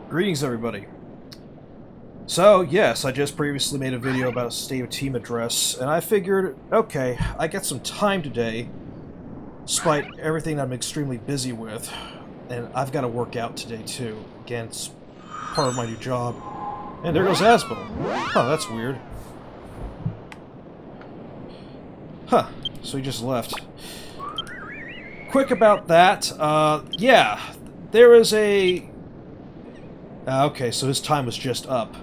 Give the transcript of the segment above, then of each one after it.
Greetings, everybody. So, yes, I just previously made a video about a state of team address, and I figured, okay, I got some time today, despite everything I'm extremely busy with, and I've got to work out today, too. Again, it's part of my new job. And there goes Asbo. Huh, that's weird. Huh, so he just left. Quick about that, yeah, there is a... okay, so his time was just up.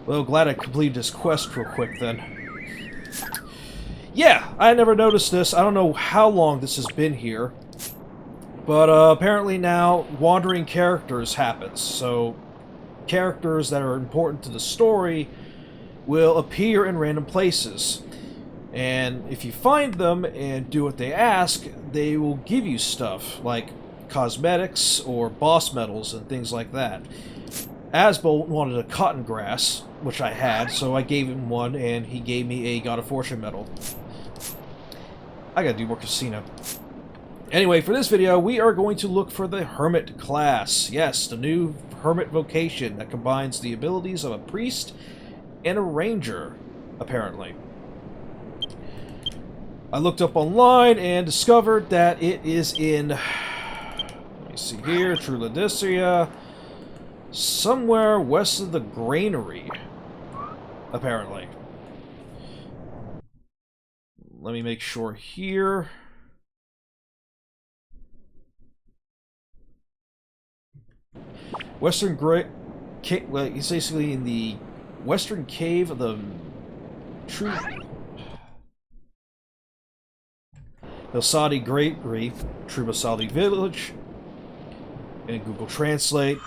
Well, glad I completed this quest real quick, then. Yeah, I never noticed this. I don't know how long this has been here. But apparently now, wandering characters happens. So, characters that are important to the story will appear in random places. And if you find them and do what they ask, they will give you stuff, like cosmetics or boss medals and things like that. Asbo wanted a cotton grass, which I had, so I gave him one, and he gave me a God of Fortune medal. I gotta do more casino. Anyway, for this video, we are going to look for the Hermit class. Yes, the new Hermit vocation that combines the abilities of a priest and a ranger, apparently. I looked up online and discovered that it is in... let me see here, True Ladysia... somewhere west of the granary, apparently. Let me make sure here. Western well, it's basically in the western cave of the True Masadi Great Reef, True Masadi Village, and Google Translate.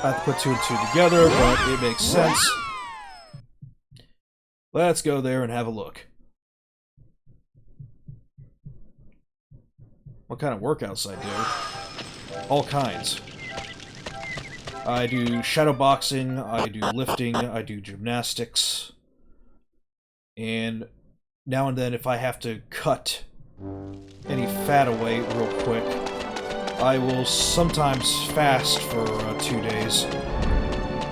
I have to put two and two together, but it makes sense. Let's go there and have a look. What kind of workouts I do? All kinds. I do shadow boxing, I do lifting, I do gymnastics. And now and then, if I have to cut any fat away real quick, I will sometimes fast for 2 days.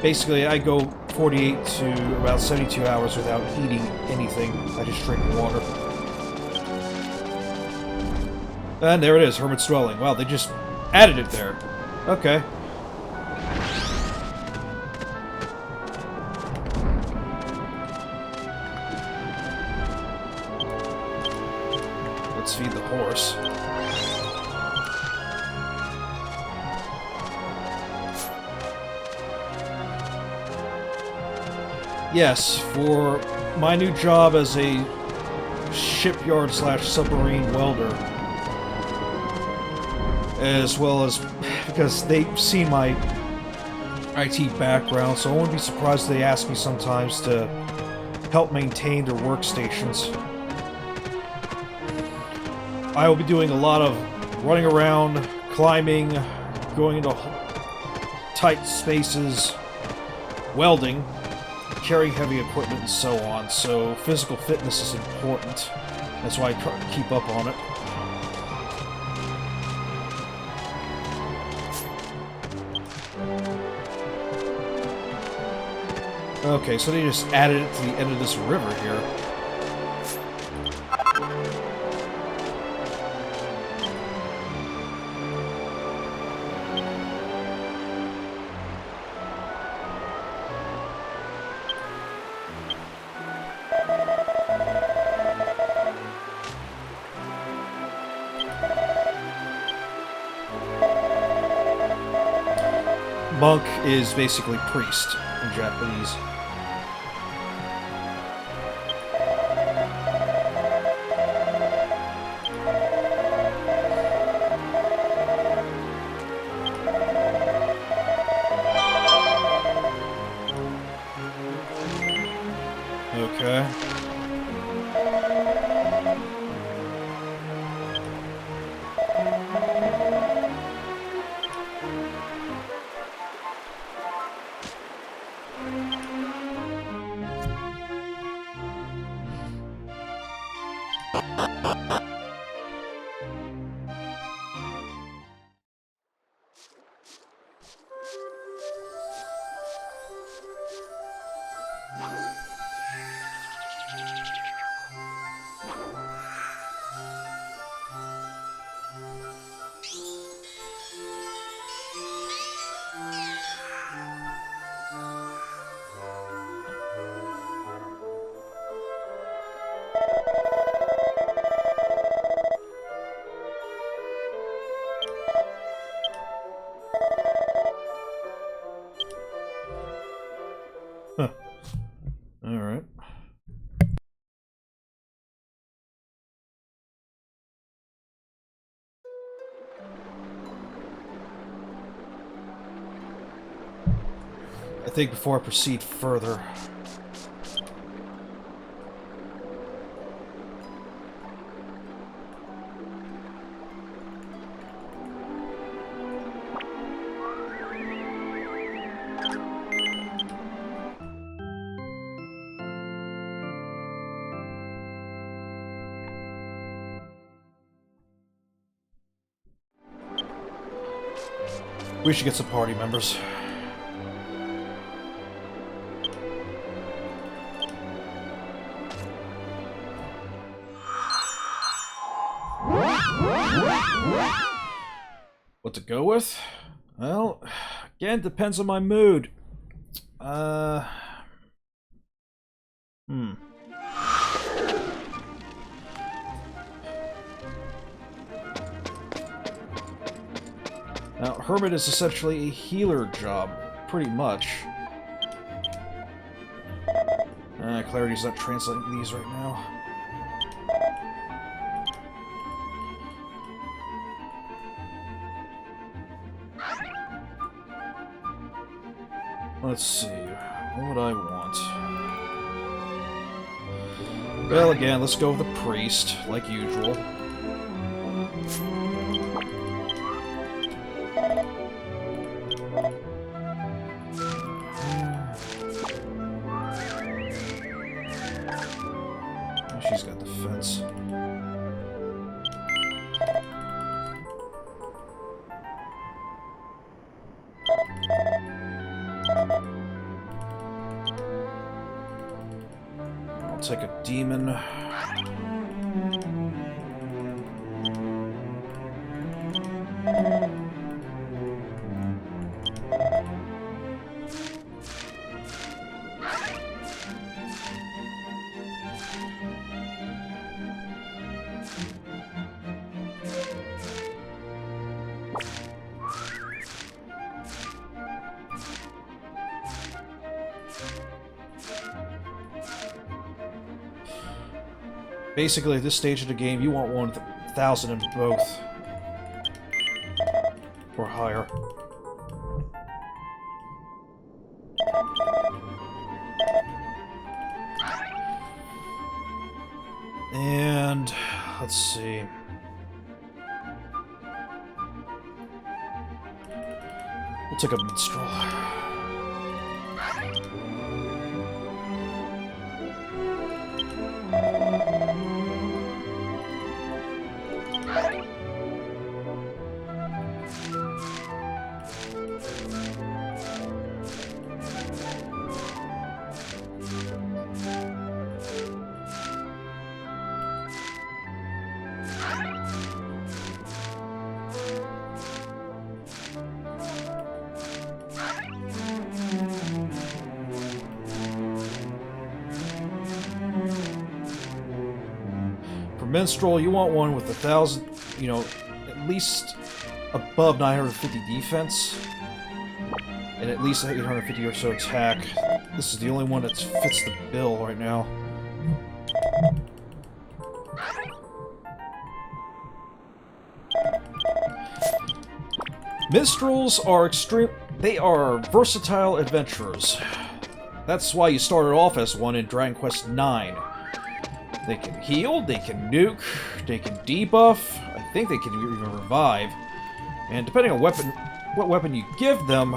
Basically, I go 48 to about 72 hours without eating anything. I just drink water. And there it is, Hermit's Dwelling. Wow, they just added it there. Okay. Let's feed the horse. Yes, for my new job as a shipyard/submarine welder, as well as because they've seen my IT background, so I wouldn't be surprised if they ask me sometimes to help maintain their workstations. I will be doing a lot of running around, climbing, going into tight spaces, welding, carrying heavy equipment, and so on. So physical fitness is important. That's why I try to keep up on it. Okay, so they just added it to the end of this river here. Monk is basically priest in Japanese. Okay. Huh. Alright. I think before I proceed further, we should get some party members. What to go with? Well, again, depends on my mood. Now, Hermit is essentially a healer job, pretty much. Clarity's not translating these right now. Let's see, what would I want? Well, again, let's go with the priest, like usual. She's got defense. I'll take a demon. Basically, at this stage of the game, you want 1,000 in both. Or higher. And let's see. We'll take a minstrel. Minstrel, you want one with 1,000, you know, at least above 950 defense, and at least 850 or so attack. This is the only one that fits the bill right now. Minstrels are they are versatile adventurers. That's why you started off as one in Dragon Quest IX. They can heal, they can nuke, they can debuff, I think they can even revive. And depending on what weapon you give them,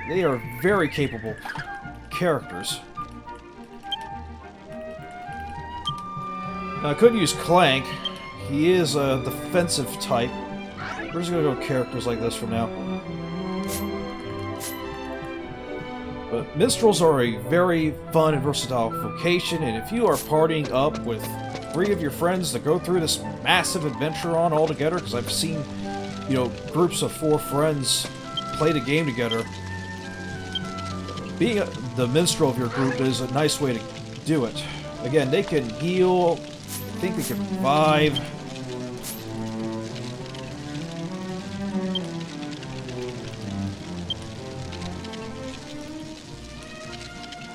they are very capable characters. Now, I could use Clank. He is a defensive type. We're just gonna go characters like this for now. But minstrels are a very fun and versatile vocation, and if you are partying up with 3 of your friends to go through this massive adventure on all together, because I've seen, you know, groups of 4 friends play the game together, being the minstrel of your group is a nice way to do it. Again, they can heal, I think they can revive.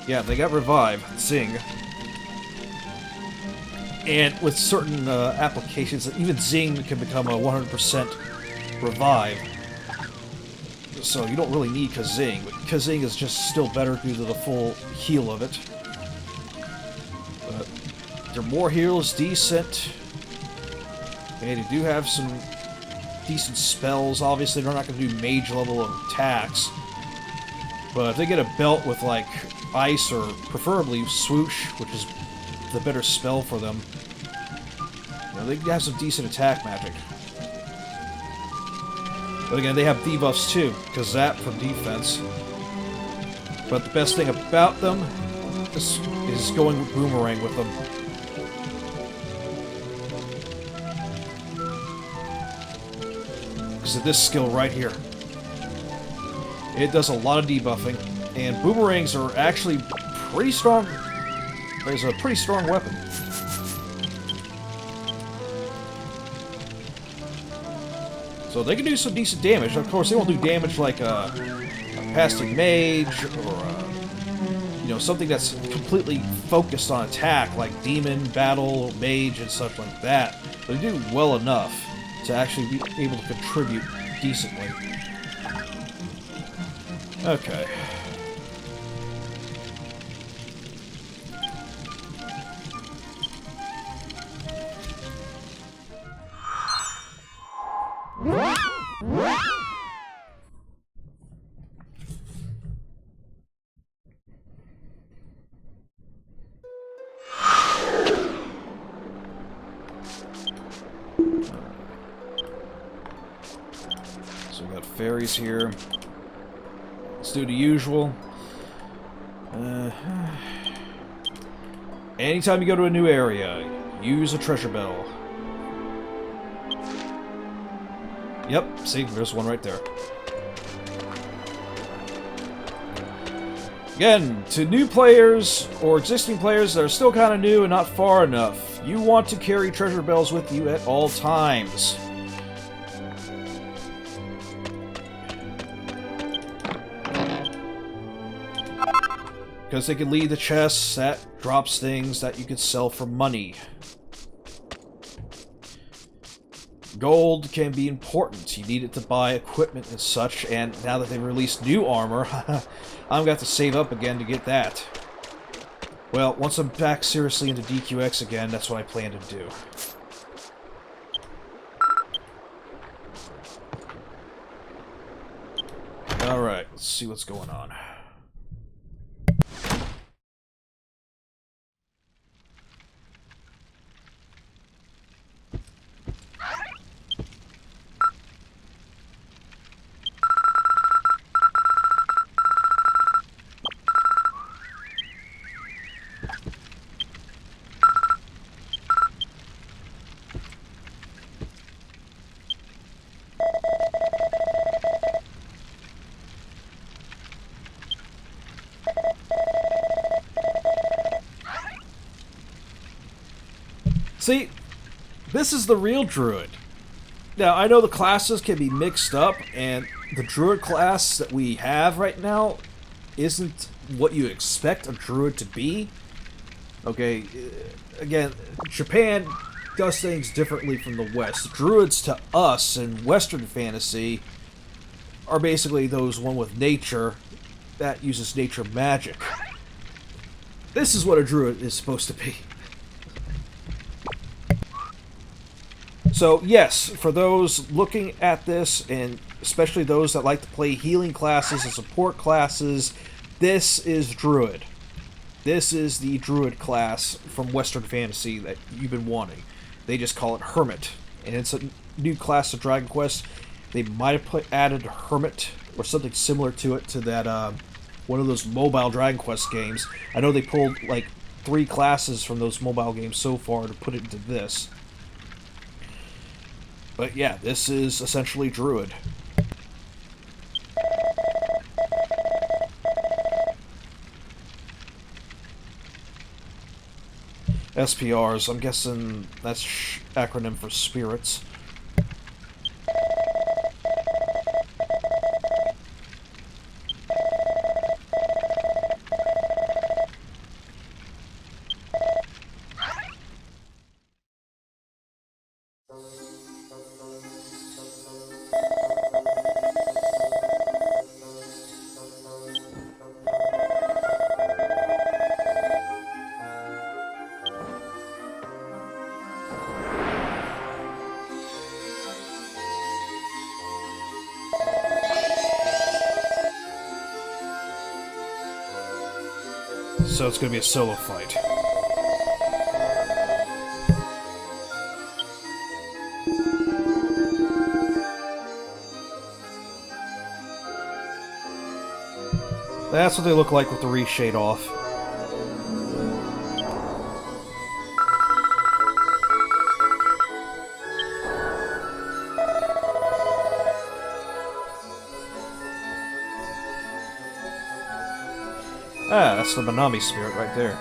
Yeah, they got revive, zing. And with certain applications, even zing can become a 100% revive. So you don't really need Kazing, but Kazing is just still better due to the full heal of it. But their more heal is decent. And they do have some decent spells. Obviously, they're not going to do mage level of attacks. But if they get a belt with, like, ice or preferably swoosh, which is the better spell for them, you know, they have some decent attack magic. But again, they have debuffs too, because that from defense. But the best thing about them is going with Boomerang with them. Because of this skill right here. It does a lot of debuffing, and boomerangs are actually pretty strong. It's a pretty strong weapon. So they can do some decent damage. Of course, they won't do damage like a Pasting Mage or you know, something that's completely focused on attack, like Demon, Battle, Mage, and such like that. But they do well enough to actually be able to contribute decently. Okay. So we got fairies here. Let's do the usual. Anytime you go to a new area, use a treasure bell. Yep, see, there's one right there. Again, to new players, or existing players that are still kind of new and not far enough, you want to carry treasure bells with you at all times. Because they can lead the chests that drops things that you could sell for money. Gold can be important. You need it to buy equipment and such, and now that they've released new armor, I'm going to have to save up again to get that. Well, once I'm back seriously into DQX again, that's what I plan to do. Alright, let's see what's going on. See, this is the real druid. Now, I know the classes can be mixed up, and the druid class that we have right now isn't what you expect a druid to be. Okay, again, Japan does things differently from the West. Druids to us in Western fantasy are basically those one with nature that uses nature magic. This is what a druid is supposed to be. So, yes, for those looking at this, and especially those that like to play healing classes and support classes, this is Druid. This is the Druid class from Western Fantasy that you've been wanting. They just call it Hermit, and it's a new class of Dragon Quest. They might have added Hermit or something similar to it to that one of those mobile Dragon Quest games. I know they pulled, like, 3 classes from those mobile games so far to put it into this. But yeah, this is essentially Druid. SPRs, I'm guessing that's acronym for spirits. So it's going to be a solo fight. That's what they look like with the reshade off. Ah, that's the Manami spirit right there.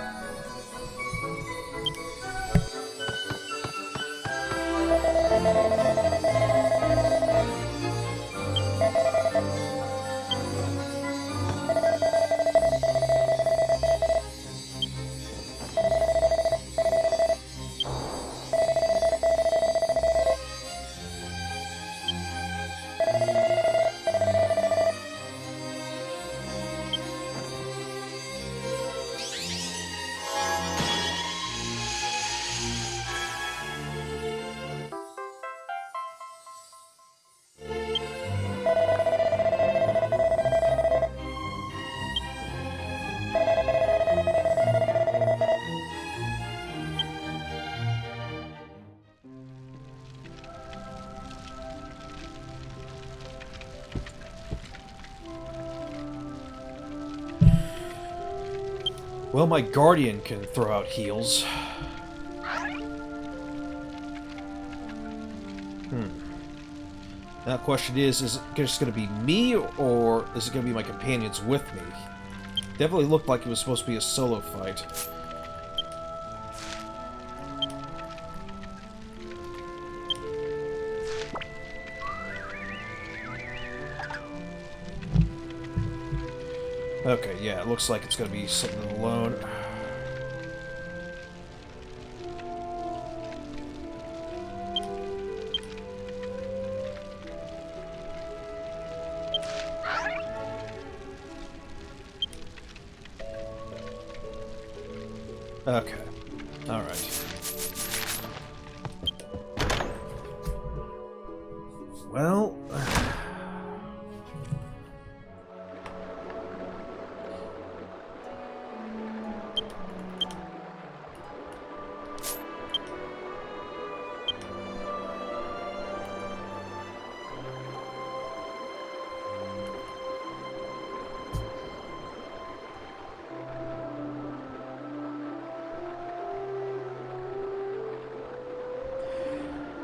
Well, my Guardian can throw out heals. Now the question is it just going to be me, or is it going to be my companions with me? Definitely looked like it was supposed to be a solo fight. Okay, yeah, it looks like it's going to be something alone. Okay, alright. Well...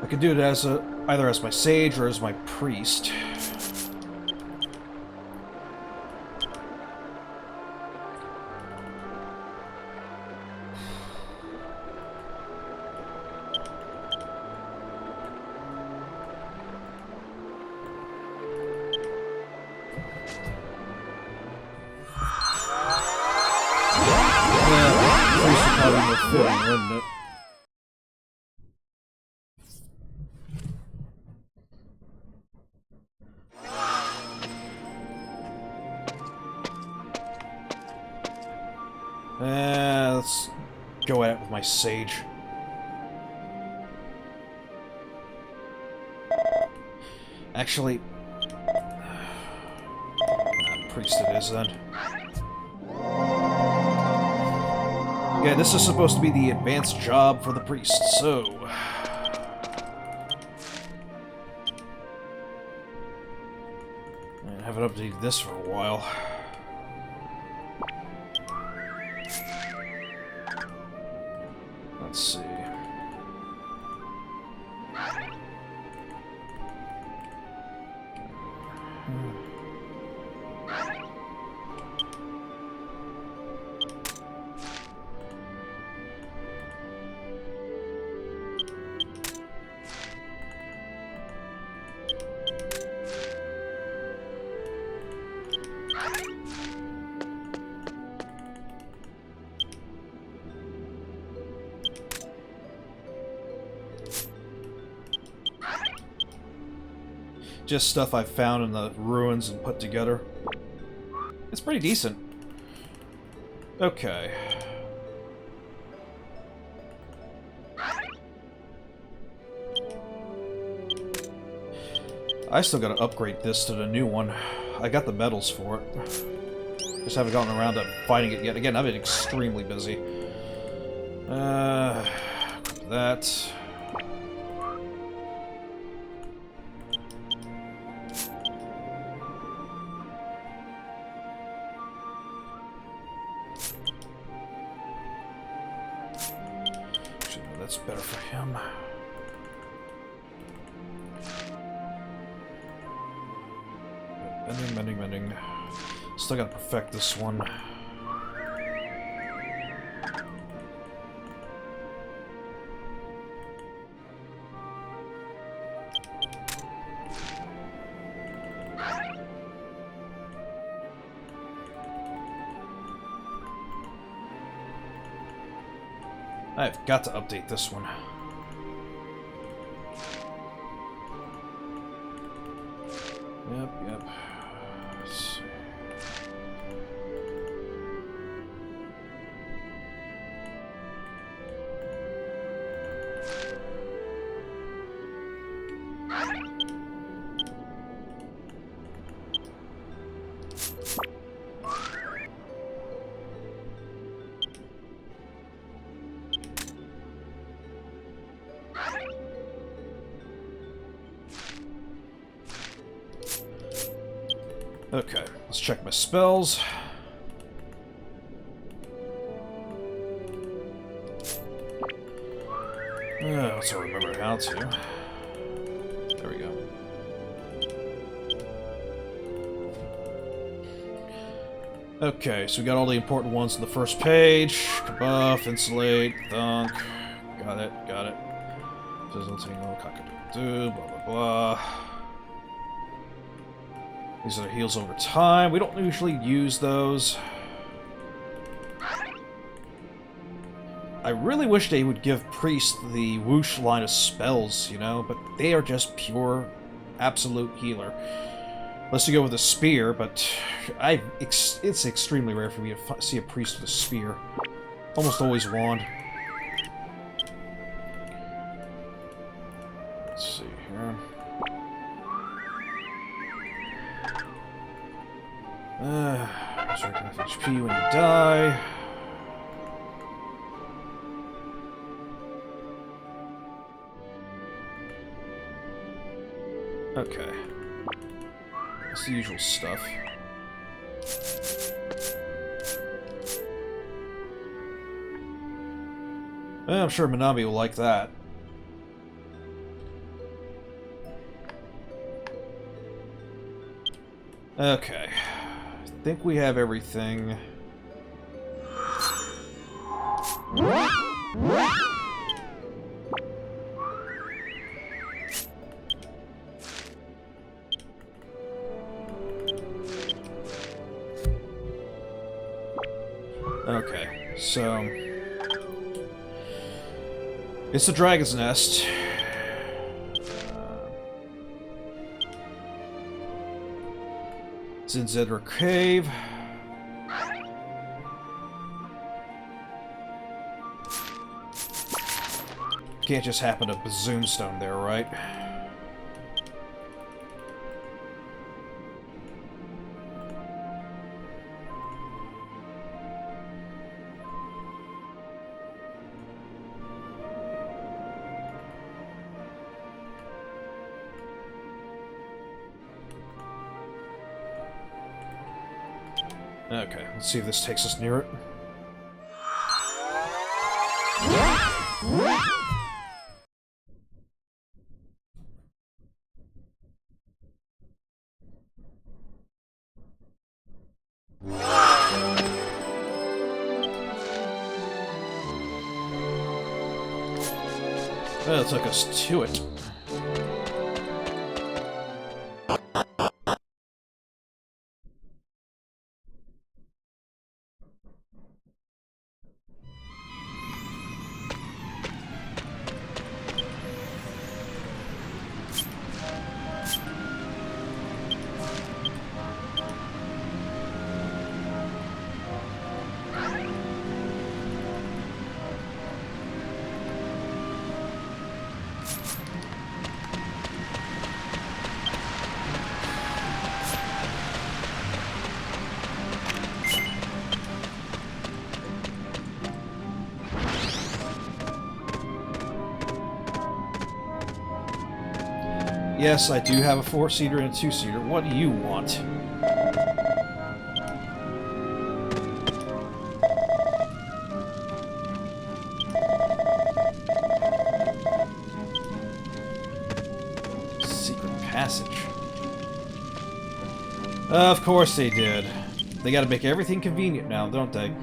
I could do it as either as my sage or as my priest. Yeah, priest would probably be more fitting, wouldn't it? Let's go at it with my sage. Actually, priest it is then. Yeah, this is supposed to be the advanced job for the priest, so... I haven't updated this for a while. let's see. Just stuff I found in the ruins and put together. It's pretty decent. Okay. I still gotta upgrade this to the new one. I got the medals for it. Just haven't gotten around to fighting it yet. Again, I've been extremely busy. That. That's better for him. Mending. Still gotta perfect this one. I've got to update this one. Yep. Let's see. Okay, let's check my spells. Let's remember how to. There we go. Okay, so we got all the important ones on the first page. Buff, insulate, thunk. Got it. Sizzle, tingle, cock-a-doodle-doo, blah blah blah. These are the heals over time. We don't usually use those. I really wish they would give Priest the whoosh line of spells, you know, but they are just pure, absolute healer. Unless you go with a spear, but it's extremely rare for me to see a Priest with a spear. Almost always wand. Let's see here. Resurrect HP when you die. Okay. That's the usual stuff. I'm sure Minami will like that. Okay. I think we have everything. Okay, so it's the Dragon's Nest. It's in Zedra Cave. Can't just happen to Zoomstone there, right? Okay, let's see if this takes us near it. Well, it took us to it. Yes, I do have a 4-seater and a 2-seater. What do you want? Secret passage. Of course they did. They gotta make everything convenient now, don't they?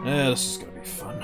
Yeah, this is gonna be fun.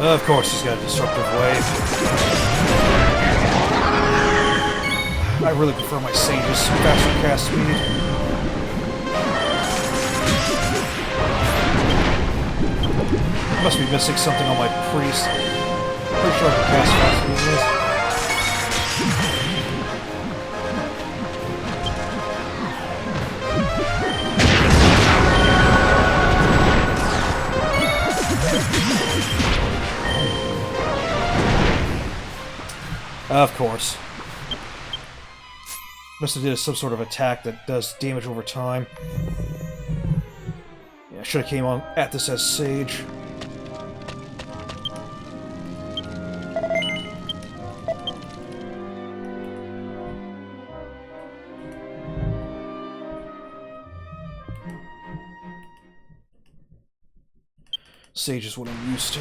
Of course he's got a destructive wave. I really prefer my Sage's faster cast speed. I must be missing something on my priest. Pretty sure I can cast faster than this. Of course. Must have did some sort of attack that does damage over time. Yeah, I should have came on at this as Sage. Sage is what I'm used to.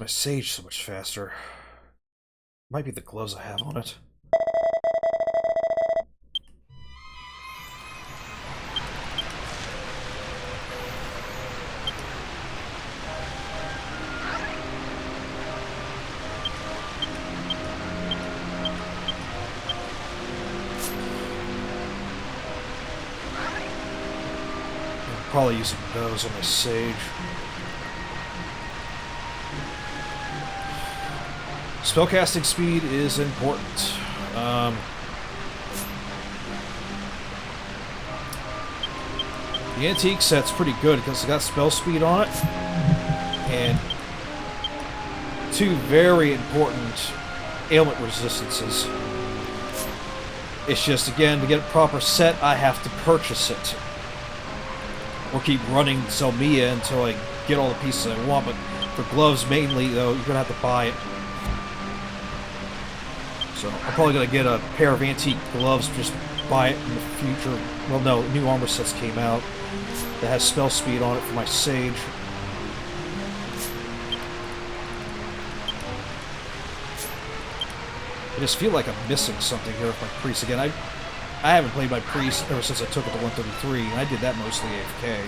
my sage so much faster? Might be the gloves I have on it. Probably using those on my sage. Spellcasting speed is important. The antique set's pretty good because it's got spell speed on it, and two very important ailment resistances. It's just, again, to get a proper set, I have to purchase it. Or keep running Selmia until I get all the pieces I want, but for gloves mainly, though, you're going to have to buy it. So I'm probably going to get a pair of antique gloves, just buy it in the future. Well, no, new armor sets came out that has spell speed on it for my sage. I just feel like I'm missing something here with my priest again. I haven't played my priest ever since I took it to 133, and I did that mostly AFK.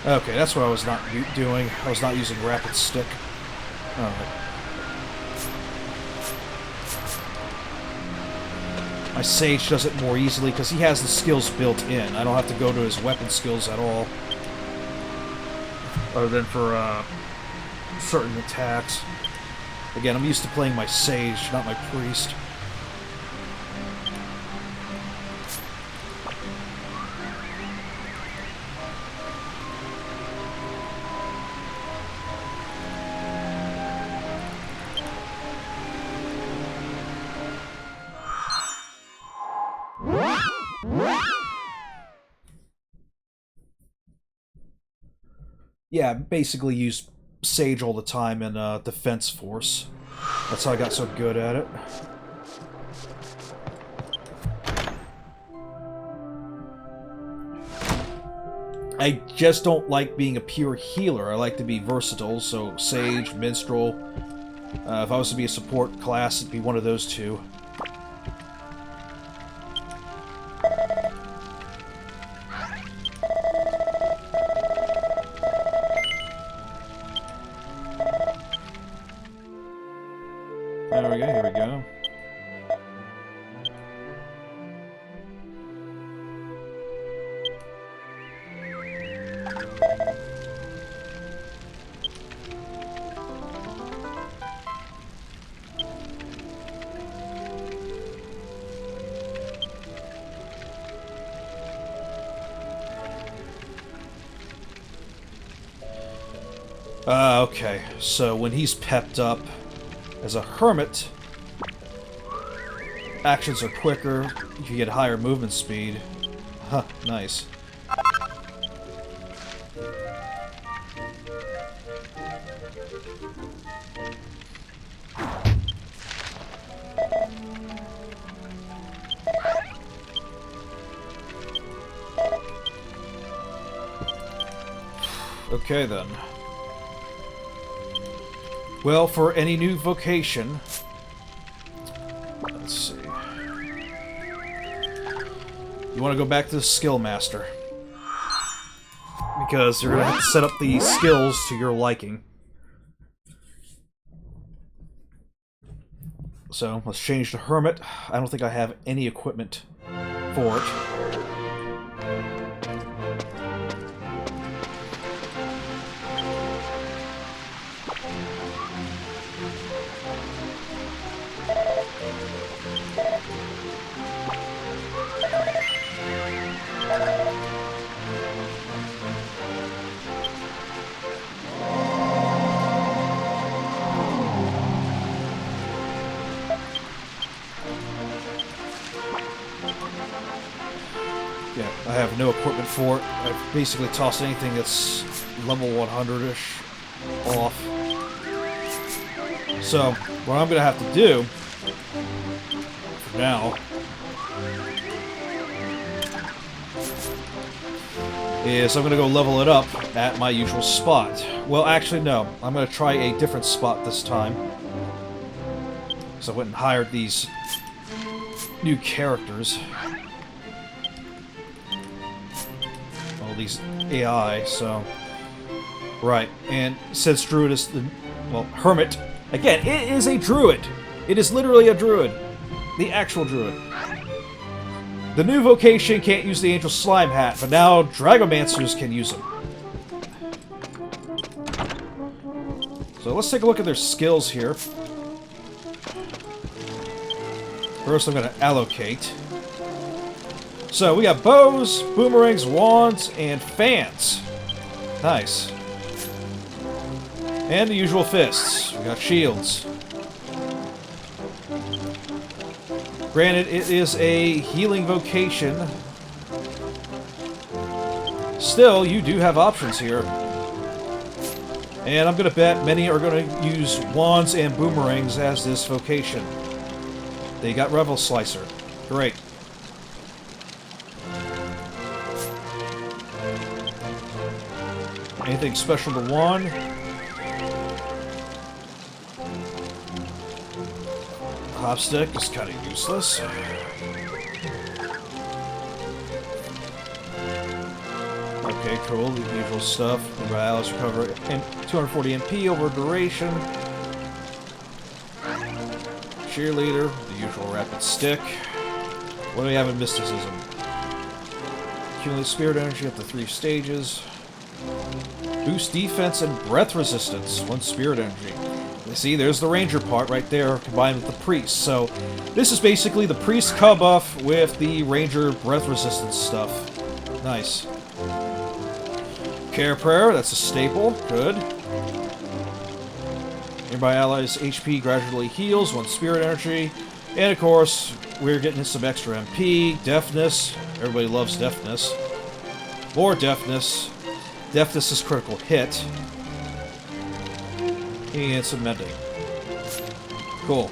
Okay, that's what I was not doing. I was not using Rapid Stick. Alright. My Sage does it more easily because he has the skills built in. I don't have to go to his weapon skills at all. Other than for certain attacks. Again, I'm used to playing my Sage, not my Priest. Yeah, basically use Sage all the time in Defense Force. That's how I got so good at it. I just don't like being a pure healer. I like to be versatile, so Sage, Minstrel. If I was to be a support class, it'd be one of those two. There we go, here we go. Okay, so when he's pepped up as a hermit, actions are quicker, you get higher movement speed. Huh, nice. Okay then. Well, for any new vocation, let's see. You want to go back to the Skill Master, because you're going to have to set up the skills to your liking. So, let's change to Hermit. I don't think I have any equipment for it. I have no equipment for it. I've basically tossed anything that's level 100-ish off. So, what I'm going to have to do, for now, is I'm going to go level it up at my usual spot. Well, actually, no. I'm going to try a different spot this time. So I went and hired these new characters. All these AI, so... Right, and since Druid is the... Well, Hermit. Again, it is a Druid! It is literally a Druid. The actual Druid. The new vocation can't use the Angel Slime Hat, but now Dragomancers can use them. So let's take a look at their skills here. First I'm going to allocate. So we got bows, boomerangs, wands, and fans. Nice. And the usual fists. We got shields. Granted, it is a healing vocation. Still, you do have options here. And I'm going to bet many are going to use wands and boomerangs as this vocation. They got Revel Slicer. Great. Anything special to wand? Hopstick is kind of useless. Okay, cool. The usual stuff. Allows recover 240 MP over duration. Cheerleader, the usual rapid stick. What do we have in mysticism? Accumulate spirit energy up to 3 stages. Boost defense and breath resistance. 1 spirit energy. See, there's the ranger part right there, combined with the priest. So, this is basically the priest buff with the ranger breath resistance stuff. Nice. Care prayer, that's a staple. Good. Nearby allies' HP gradually heals, 1 spirit energy. And of course, we're getting some extra MP. Deafness. Everybody loves deafness. More deafness. Deafness is critical hit. And some mending. Cool.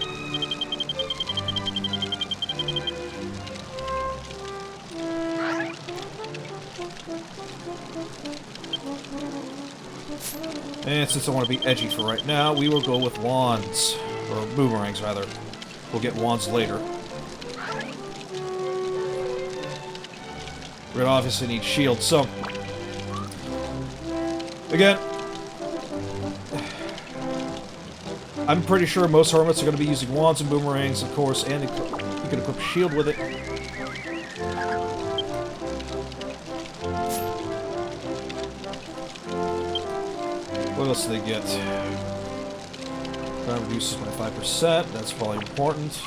And since I want to be edgy for right now, we will go with wands. Or boomerangs, rather. We'll get wands later. We're gonna obviously need shields, so... Again... I'm pretty sure most hermits are going to be using wands and boomerangs, of course, and you can equip a shield with it. What else do they get? Time reduces by 5%, that's probably important.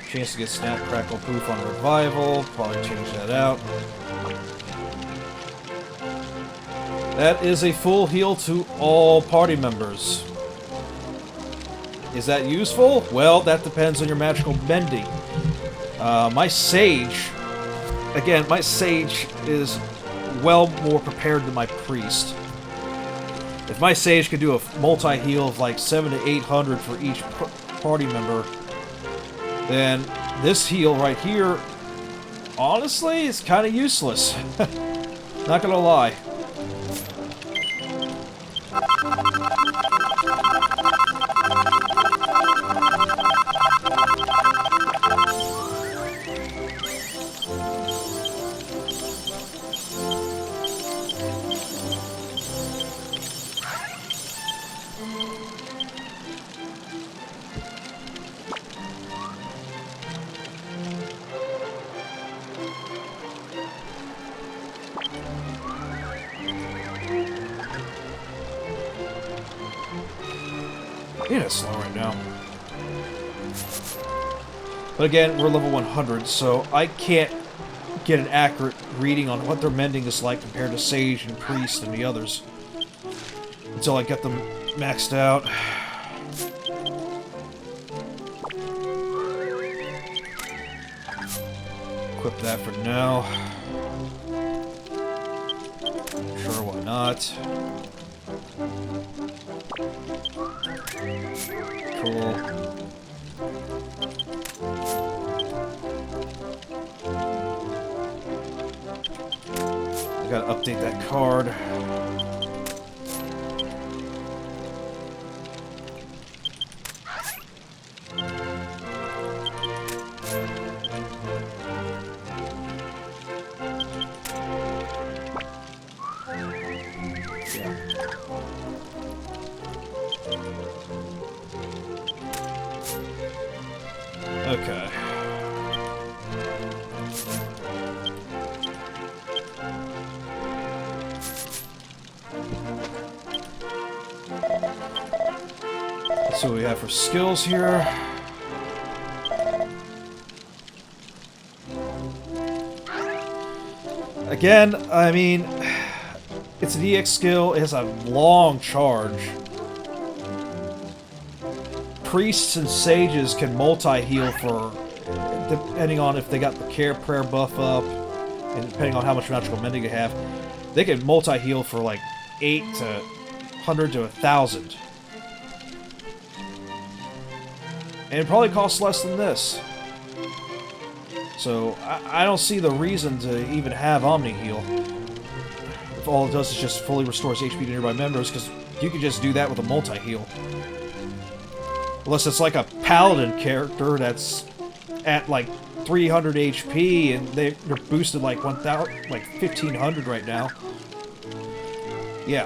Chance to get snap, crackle, poof on revival, probably change that out. That is a full heal to all party members. Is that useful? Well, that depends on your magical bending. My sage... Again, my sage is well more prepared than my priest. If my sage could do a multi-heal of like 700 to 800 for each party member, then this heal right here, honestly, is kind of useless. Not gonna lie. Yeah, it's slow right now. But again, we're level 100, so I can't get an accurate reading on what their mending is like compared to Sage and Priest and the others. Until I get them maxed out. Equip that for now. not. Cool. I gotta update that card. Okay. Let's see what we have for skills here. Again, I mean, it's an EX skill. It has a long charge. Priests and sages can multi-heal for, depending on if they got the care prayer buff up, and depending on how much magical mending they have, they can multi-heal for like 8 to 100 to 1,000. And it probably costs less than this. So, I don't see the reason to even have Omni Heal. If all it does is just fully restores HP to nearby members, because you can just do that with a multi-heal. Unless it's like a paladin character that's at like 300 HP and they're boosted like 1,000, like 1,500 right now. Yeah.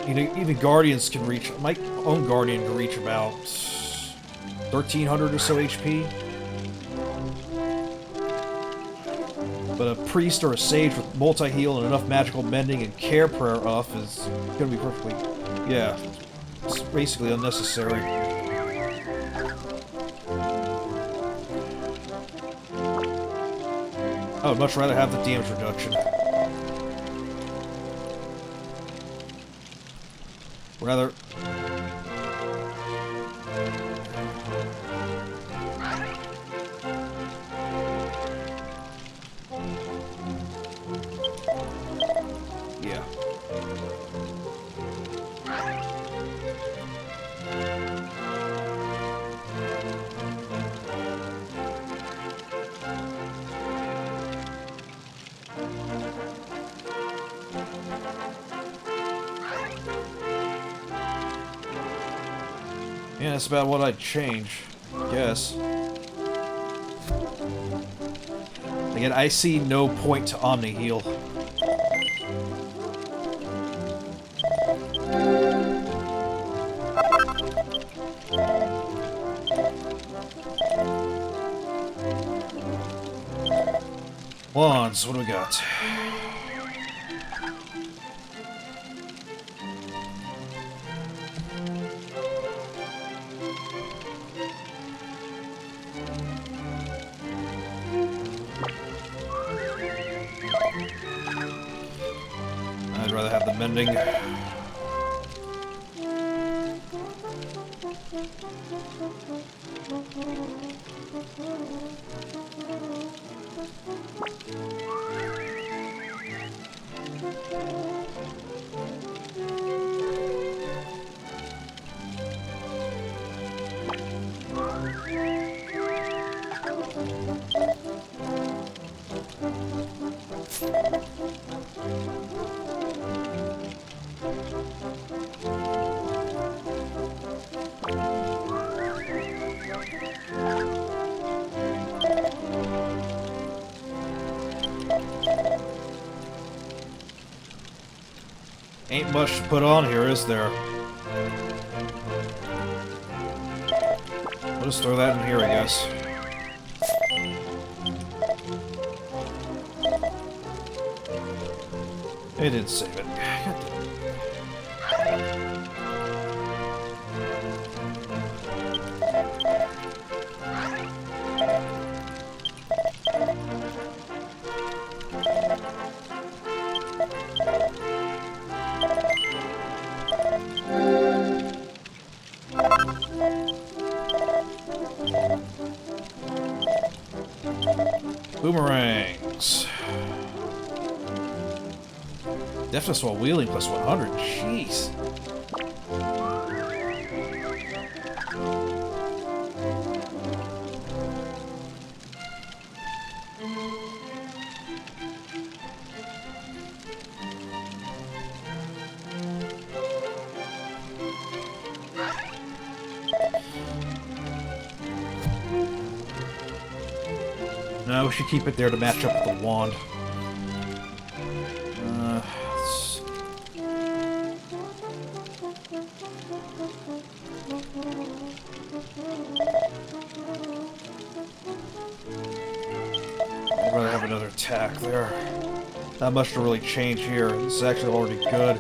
You know, even guardians can reach. My own guardian can reach about 1,300 or so HP. But a priest or a sage with multi-heal and enough magical mending and care prayer off is gonna be perfectly. Yeah. It's basically unnecessary. I would much rather have the damage reduction. Rather... Yeah. Yeah, that's about what I'd change, I guess. Again, I see no point to Omni Heal. Wands, what do we got? I'd rather have the mending. Ain't much to put on here, is there? I'll just throw that in here, I guess. It didn't save it. Boomerangs. Deafness while wheeling plus 100. Jeez. No, we should keep it there to match up with the wand. I'd rather have another attack there. Not much to really change here. This is actually already good.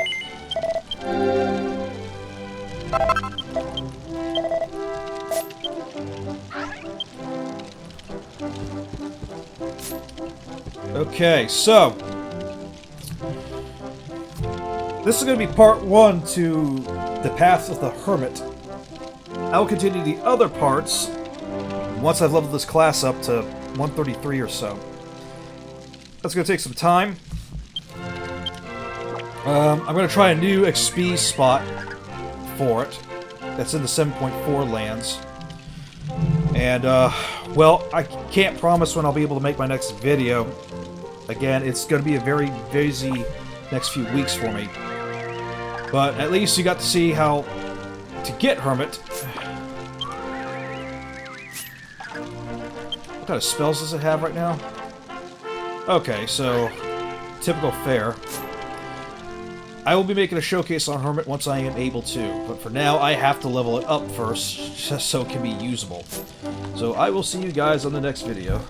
Okay, so this is going to be part 1 to the Path of the Hermit. I will continue the other parts once I've leveled this class up to 133 or so. That's going to take some time. I'm going to try a new XP spot for it. That's in the 7.4 lands. And, well, I can't promise when I'll be able to make my next video. Again, it's going to be a very busy next few weeks for me. But at least you got to see how to get Hermit. What kind of spells does it have right now? Okay, so typical fare. I will be making a showcase on Hermit once I am able to, but for now I have to level it up first just so it can be usable. So I will see you guys on the next video.